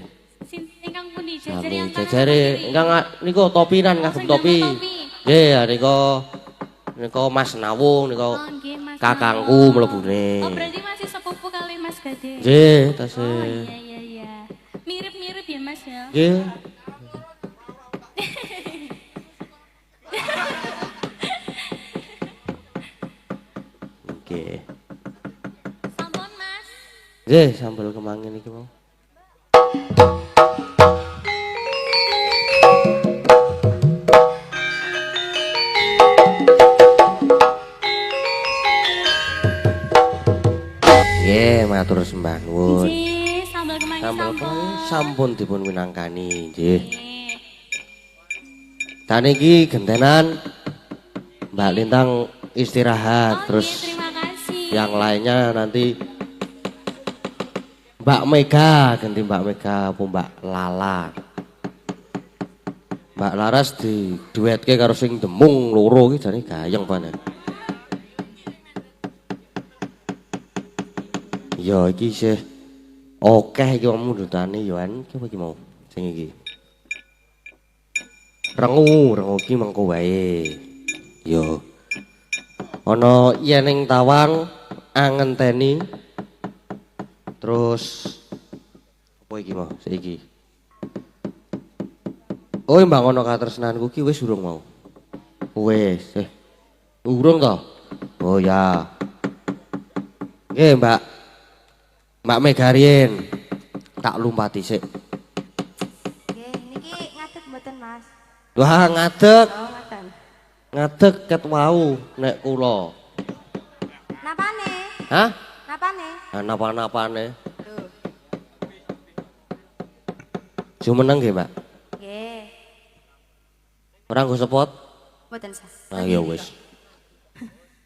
Speaker 1: ingkang pundi jajar
Speaker 2: Sami
Speaker 1: yang
Speaker 2: jejere ingkang niku topinan kagem topi. Nggih, ya nika Mas Nawung nika
Speaker 1: Oh, nggih, Mas.
Speaker 2: kakangku mlebune.
Speaker 1: Oh, berarti masih sepupu kali Mas Gade.
Speaker 2: Nggih,
Speaker 1: Oh,
Speaker 2: tasih.
Speaker 1: iya. Mirip-mirip ya, Mas ya.
Speaker 2: Nggih. Nggih.
Speaker 1: Sampun, Mas.
Speaker 2: Nggih, sambel kemangin iki mau. Nggih, matur sembah nuwun.
Speaker 1: Nggih, sambal kemangi
Speaker 2: Sambel
Speaker 1: sampun.
Speaker 2: kemangin sampun dipun winangkani, nggih.
Speaker 1: Nggih.
Speaker 2: Dan iki gentenan Mbak Lintang istirahat,
Speaker 1: Oh,
Speaker 2: terus
Speaker 1: nggih, terima kasih.
Speaker 2: yang lainnya nanti Mbak Mega, ganti Mbak Mega apa Mbak Lala. Mbak Laras di duetke karo sing demung loro iki jane gayeng panen. Ya iki sih akeh iki mundutane Yohan iki apa iki mau sing iki. Rengu iki mengko wae. Yo. Ana Yeneng Tawang angenteni. Terus apa iki mau saiki? Oh, mbak ngono katresnanku ki wis urung mau. Wis, urung to? Oh ya. Nggih, Mbak. Mbak Megarien. Tak lumpati sik.
Speaker 3: Nggih, niki ngadeg mboten, Mas?
Speaker 2: Wah, ngadeg.
Speaker 3: Oh, ngaten.
Speaker 2: Ngadeg ket wau nek kula.
Speaker 3: Napane?
Speaker 2: Hah?
Speaker 3: Napane?
Speaker 2: Napa-napane?
Speaker 3: Lho.
Speaker 2: Jumeneng nggih, Mbak.
Speaker 3: Nggih.
Speaker 2: Ora nggo sepot?
Speaker 3: Mboten sah.
Speaker 2: Nah, ya wis.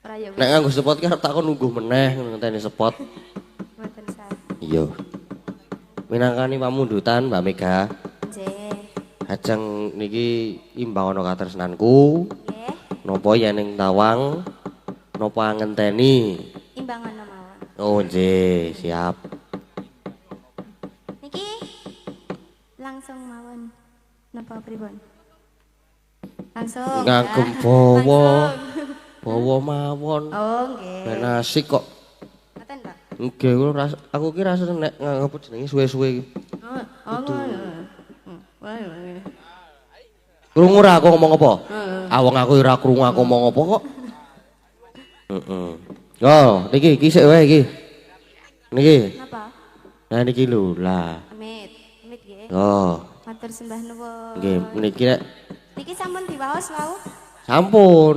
Speaker 3: Ora ya wis.
Speaker 2: Nek nganggo sepot ki arep takon nunggu meneh ngenteni sepot.
Speaker 3: Mboten sah.
Speaker 2: Iya. Minangkani pamundutan Mbak Mega.
Speaker 3: Nggih.
Speaker 2: Ajeng niki imbang ana katresnanku.
Speaker 3: Nggih.
Speaker 2: Napa Yeneng Tawang? Napa ngenteni?
Speaker 3: Imbangan mawon.
Speaker 2: Oh, nggih, siap.
Speaker 3: Niki langsung mawon. Napa pripun? Langsung.
Speaker 2: Ngagem
Speaker 3: ya.
Speaker 2: bawa.
Speaker 3: Langsung.
Speaker 2: Bawa mawon.
Speaker 3: Oh, nggih.
Speaker 2: Ben asik kok.
Speaker 3: Ngaten, Pak.
Speaker 2: Nggih, aku ki rasane nek ngapa jenenge suwe-suwe iki.
Speaker 3: Oh, ngono. Wah.
Speaker 2: Krungu ora aku ngomong apa? Awang aku ora krungu aku ngomong apa kok. Heeh. Oh, niki sik wae iki. Niki.
Speaker 3: Napa?
Speaker 2: Nah niki lho lah.
Speaker 3: Amit. Amit nggih.
Speaker 2: Oh,
Speaker 3: Matur sembah nuwun.
Speaker 2: nggih niki nek
Speaker 3: Niki sampun diwaos wau.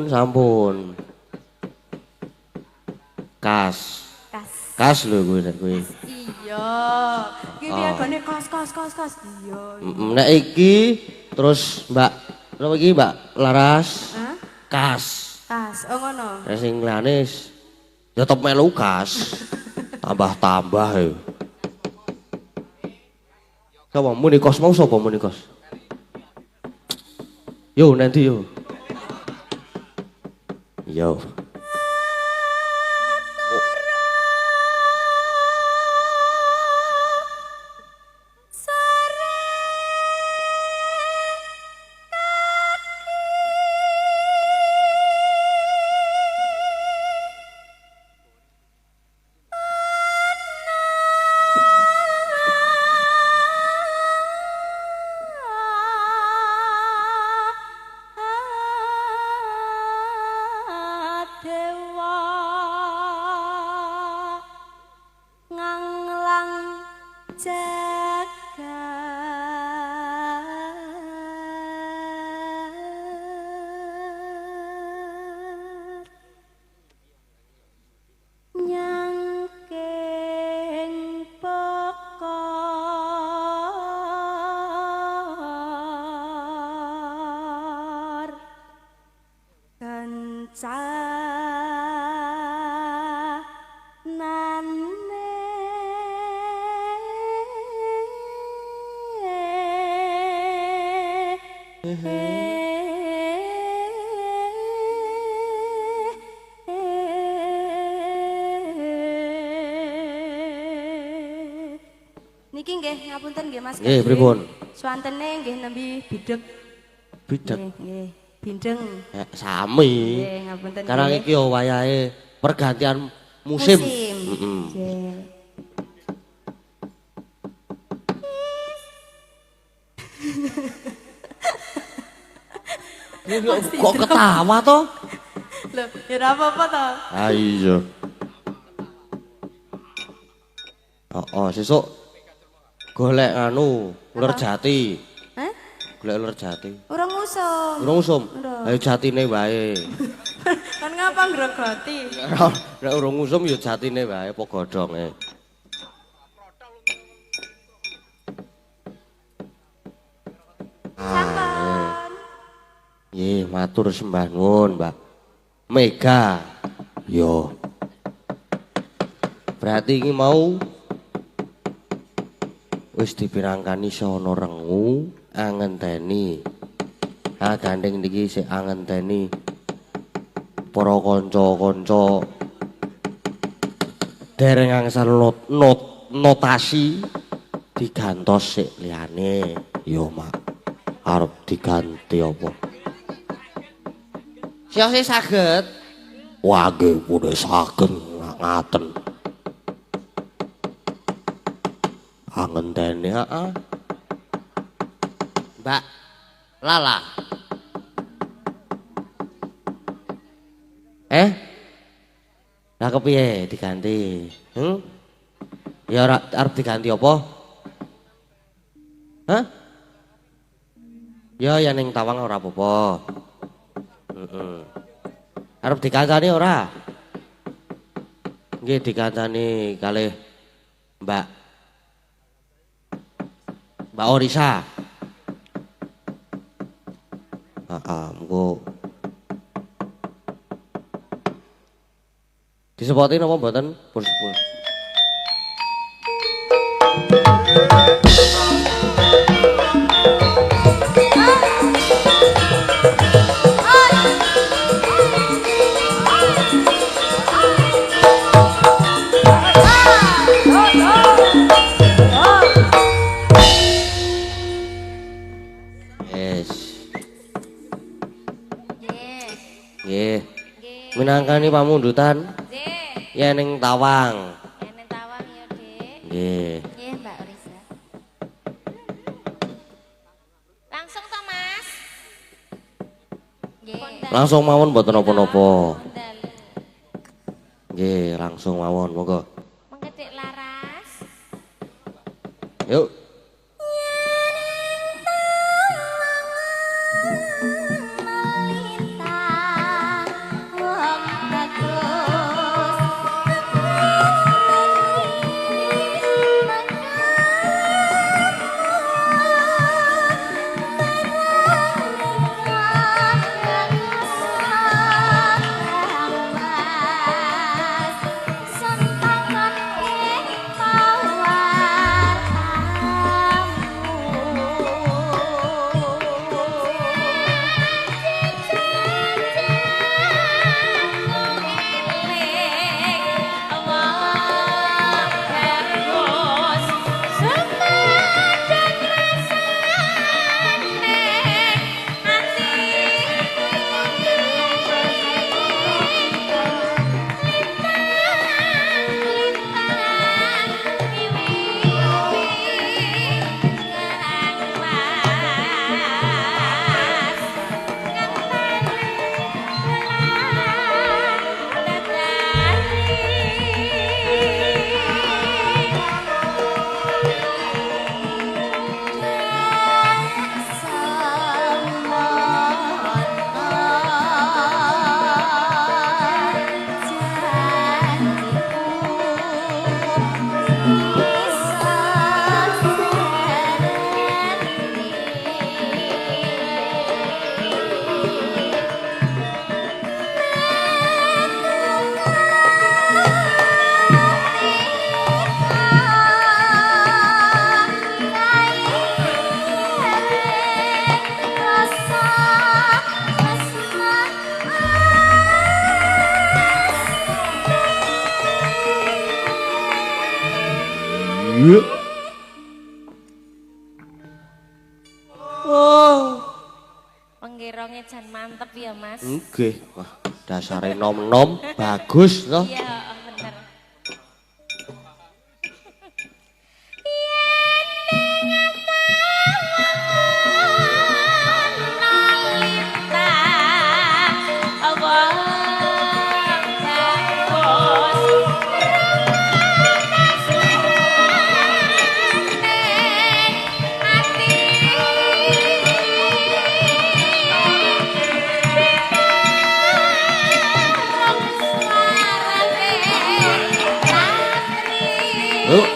Speaker 2: sampun. Kas.
Speaker 3: Kas.
Speaker 2: Kas lho kuwi nek kuwi.
Speaker 3: Iya. Iki piagane kos. Iya.
Speaker 2: Nek iki terus Mbak napa iki Mbak Laras?
Speaker 3: Hah?
Speaker 2: Kas.
Speaker 3: Kas. Oh ngono.
Speaker 2: Nek sing lanis ya tetep melu kas. Tambah-tambah ya. Sapa muni kos mau sapa muni kos? Yo nanti yo. Yo.
Speaker 3: Dewa nganglang jagat nyangking pekor kencanane Niki nggih ngapunten nggih Mas.
Speaker 2: Nggih,
Speaker 3: Gading.
Speaker 2: pripun?
Speaker 3: Swantene nggih nembe bidhek.
Speaker 2: Bidek.
Speaker 3: Nggih, bindeng.
Speaker 2: Sami.
Speaker 3: Nggih, ngapunten.
Speaker 2: Karang
Speaker 3: nggih.
Speaker 2: iki yo wayahe pergantian musim.
Speaker 3: Nggih.
Speaker 2: Kok ketawa toh?
Speaker 3: Loh, ya ora apa-apa to.
Speaker 2: Ah iya. Sesuk golek anu uler jati.
Speaker 3: Hah?
Speaker 2: Golek uler jati.
Speaker 3: Urung usum.
Speaker 2: Urung usum.
Speaker 3: Urung.
Speaker 2: Ayo jatine wae.
Speaker 3: Kan ngapa ngrogoti?
Speaker 2: Nek urung usum ya jatine wae apa godhonge.
Speaker 3: Sampun.
Speaker 2: Nggih, matur sembah nuwun, Mbak. Mega. Yo. Berarti iki mau wis dipirangkani sono rengu angenteni. Ha gandeng niki sik angenteni para kanca-kanca dereng angsal notasi digantos sik liyane. Yo, Mak. Arep diganti apa? Siose saged? Wah, nggih pune saged ngaten. Angenteni, heeh. Mbak Lala. Lah kepiye diganti? Ya ora arep diganti apa? Hah? Ya ning tawang ora apa-apa. Arep dikancani ora? Nggih dikancani kalih Mbak Orisa. Mengko disepotin apa mboten? Pur. Nggih. Minangkani pamundutan
Speaker 3: Nggih.
Speaker 2: ya ning tawang.
Speaker 3: Ene tawang ya, Dik.
Speaker 2: Nggih.
Speaker 3: Nggih, Mbak Orisa. Langsung to, Mas? Nggih.
Speaker 2: Langsung mawon mboten napa-napa.
Speaker 3: Dalu.
Speaker 2: Nggih, langsung mawon monggo.
Speaker 3: Mengketik laras.
Speaker 2: Yuk.
Speaker 3: suarane jan mantep ya, Mas.
Speaker 2: Nggih. Wah, dasare nom-nom bagus toh.
Speaker 3: Iya, bener.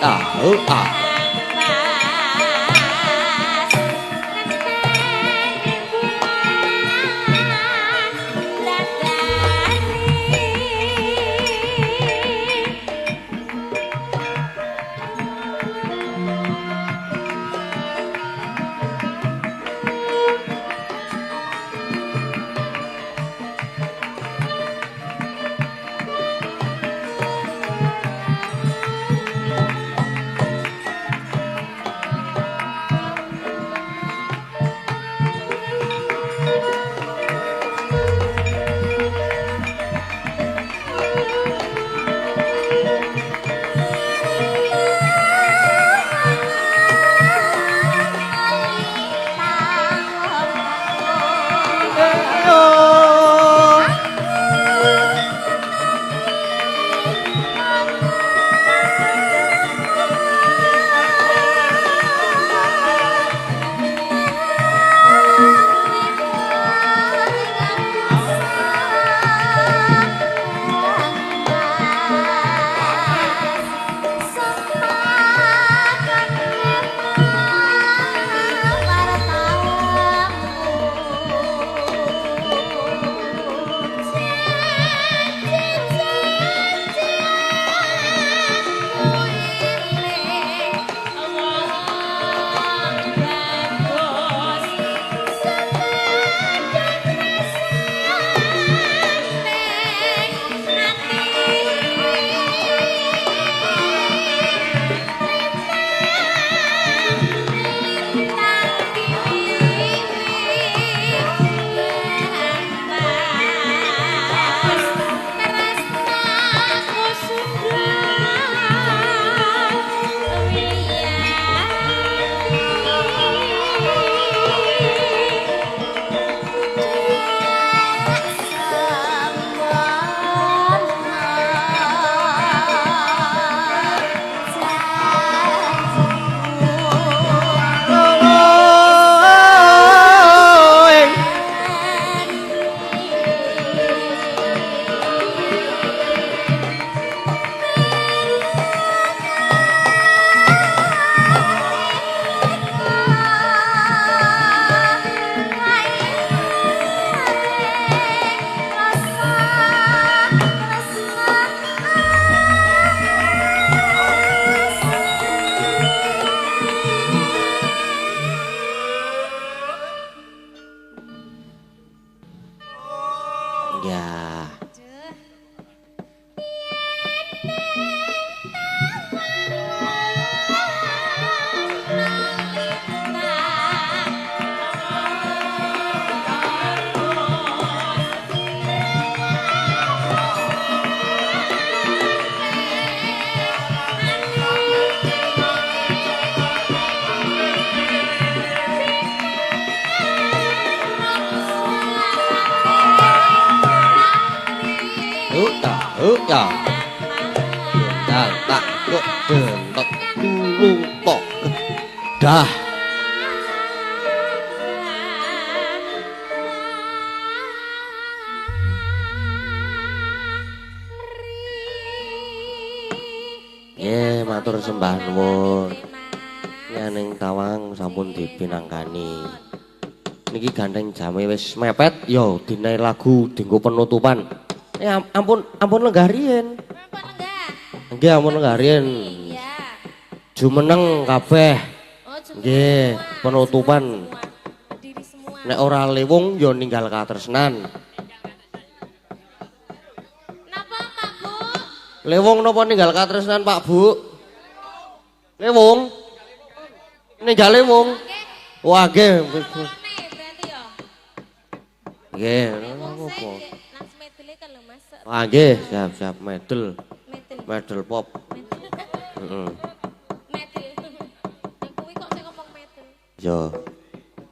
Speaker 2: Ah. Ya. Dah tak kok dentok tulung tok. Dah. Matur sembah nuwun. Nyaning tawang sampun dipinangkani. Niki gandeng jame wis mepet, yo dinae lagu dinggo penutupan. Ampun lenggah riyen.
Speaker 3: Ampun lenggah.
Speaker 2: Nggih ampun lenggah riyen.
Speaker 3: Iya.
Speaker 2: Jumeneng kabeh.
Speaker 3: Oh,
Speaker 2: nggih, penutupan.
Speaker 3: Berdiri semua.
Speaker 2: Nek ora lewung yo ninggal katresnan.
Speaker 3: Napa, Pak Bu?
Speaker 2: Lewung napa ninggal katresnan, Pak Bu? Lewung. Ninggal lewung. Wah, nggih.
Speaker 3: Berarti ya.
Speaker 2: nggih,
Speaker 3: Nek wong
Speaker 2: apa?
Speaker 3: sing nang medele kan lho Mas.
Speaker 2: Ah nggih, siap medel.
Speaker 3: Medel.
Speaker 2: Medel pop. Heeh.
Speaker 3: Medel. Nek kuwi kok sing ngomong medel.
Speaker 2: Ya.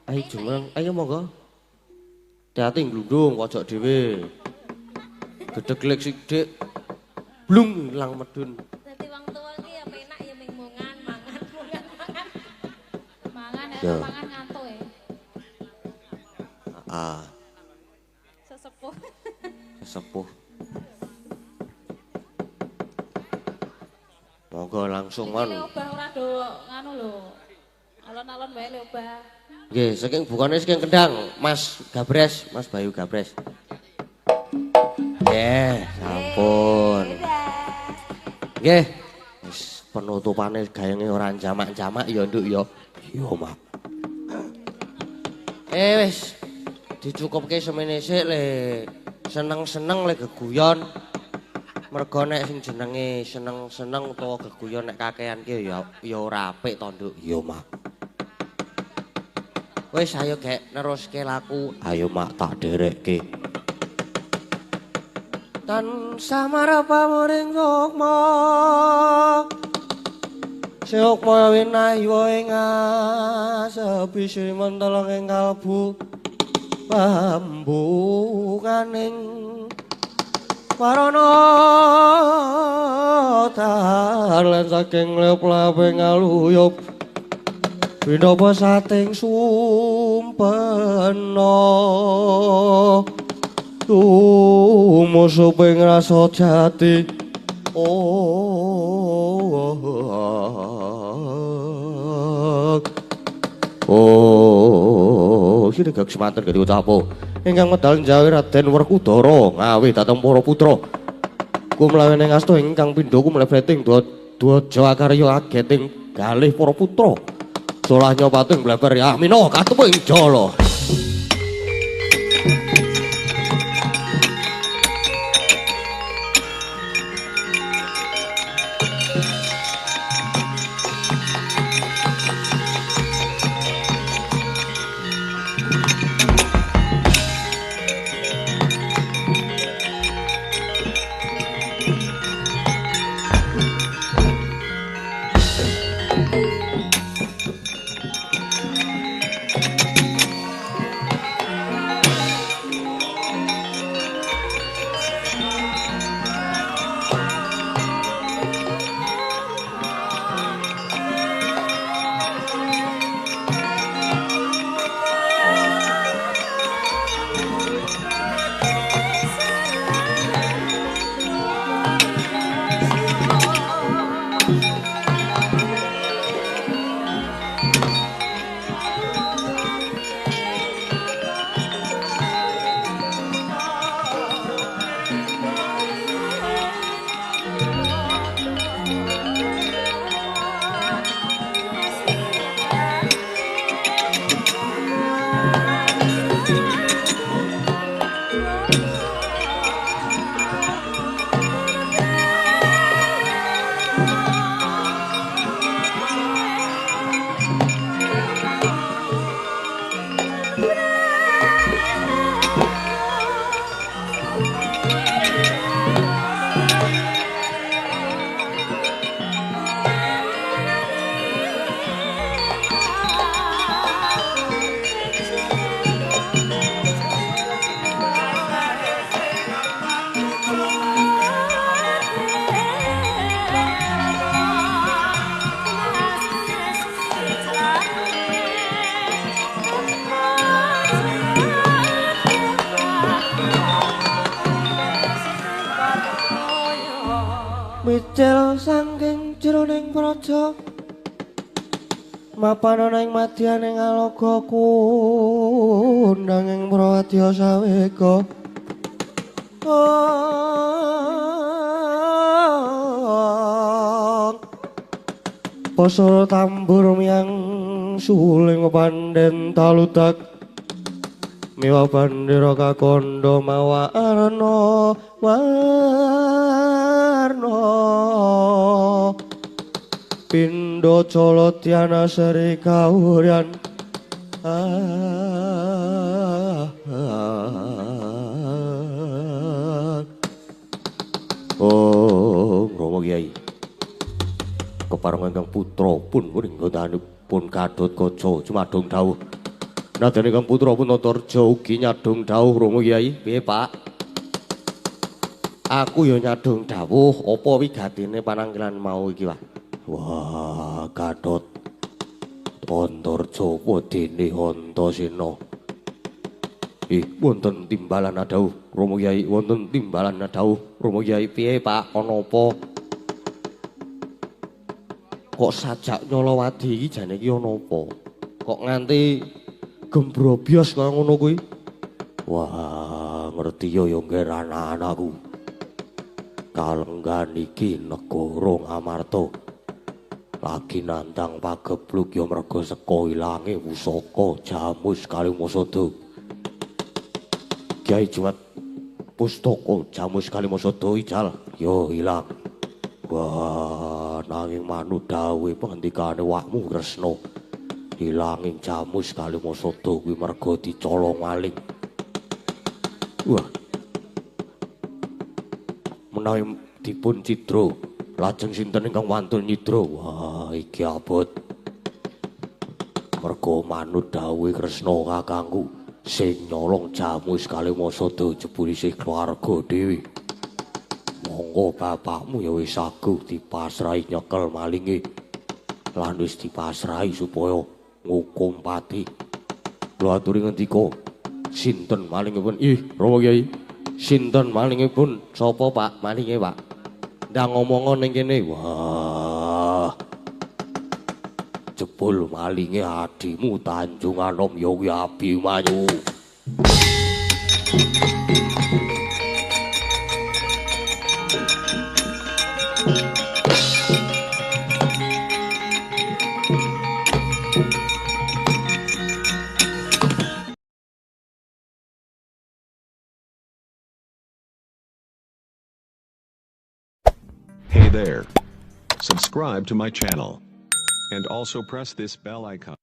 Speaker 2: Ayo jumeneng, ayo monggo. Hati-hati glundung pojok dhewe. Gedheglek sithik. Blung ilang medun.
Speaker 3: Dadi wong tuwa iki ya penak ya ming mangan.
Speaker 1: Mangan
Speaker 2: Ya.
Speaker 1: mangan ngantuk ya.
Speaker 2: Ah,
Speaker 3: Sesepuh.
Speaker 2: sesepuh. Monggo langsung
Speaker 3: Iki
Speaker 2: mon.
Speaker 3: le obah ora do nganu lho. Alon-alon wae le obah.
Speaker 2: Nggih, saking bukane saking Kendang, Mas Gabres, Mas Bayu Gabres. Nggih, sampun. Nggih. Wis penutupane gayenge ora jamak-jamak ya, Nduk ya. Iya, Mak. Wis dicukupke semene sik le. Seneng-seneng le geguyon. Mergo nek sing jenenge seneng-seneng utawa geguyon nek kakean ki ya ora apik to, Nduk. Iya, Mak. Wis ayo gek neruske laku. Ayo mak tak derekke. Tansah marapamuring sukma. Sukma winayu ing asepi simenteleng ing kalbu. Pambunganing warana talen saking lep-lepe ngaluyup. Winapa sating sumpena tumusuping rasa jati sini gak semanten gak diucapo ingkang medal njawi Raden Werkudara ngawi dhateng para putra kumlawen ing asta ingkang pindha kumlebreting dwaja karya ageting galih para putra Solah nyopating bleber ya mino katemu ing jala. Micil sangking jroning praja mapan ana ing madyaning alaga kundanging prawadya sawega pasara tambur miyang suling pandhen taludak miwa bandera kakandha mawa arna Pindo Colotiana Seri Kaurian Romo Kyai. Keparengan Kang Putra pun pun kadot kaca jumadung dawuh. Nadyan Kang Putra pun Antarja ugi nyadung dawuh Romo Kyai. Piye, Pak? Aku ya nyadung dawuh apa wigatine pananggilan mau iki, Pak? Wah, kadot Antarja wadene Antasena. Wonten timbalan dawuh Romo Kyai, wonten timbalan dawuh Romo Kyai. Piye, Pak? Ana apa? Kok sajak Nyolowadi iki jane iki ana apa? Kok nganti gembrobyos kaya ngono kuwi? Wah, ngerti ya ngger anak-anakku. Kalenggan iki negara Ngamarta lagi nandang pagebluk ya merga saka ilange pusaka Jamus Kalimasada. Kyai Jumat pustaka Jamus Kalimasada ical ya ilang. Wah, nanging manut dawuhe pengendikane wakmu Kresna. Ilanging Jamus Kalimasada kuwi merga dicolong maling. Wah. Menawi dipun cidra, lajeng sinten ingkang wantun nyidra? Wah, iki abot. Merga manut dawuhe Kresna kakangku, sing nyolong Jamus Kalimasada jebul isih keluarga dhewe. Monggo bapakmu ya wis saguh dipasrahi nyekel malinge. Lan wis dipasrahi supaya ngukum pati. Kula aturi ngendika, sinten malingipun? Rama Kyai. Sinten malingipun? Sapa, Pak? Malinge, Pak. Ndang ngomongo ning kene. Wah. Jebul malinge adimu Tanjung Anom ya kuwi Abimanyu.
Speaker 7: Hey there. Subscribe to my channel. And also press this bell icon.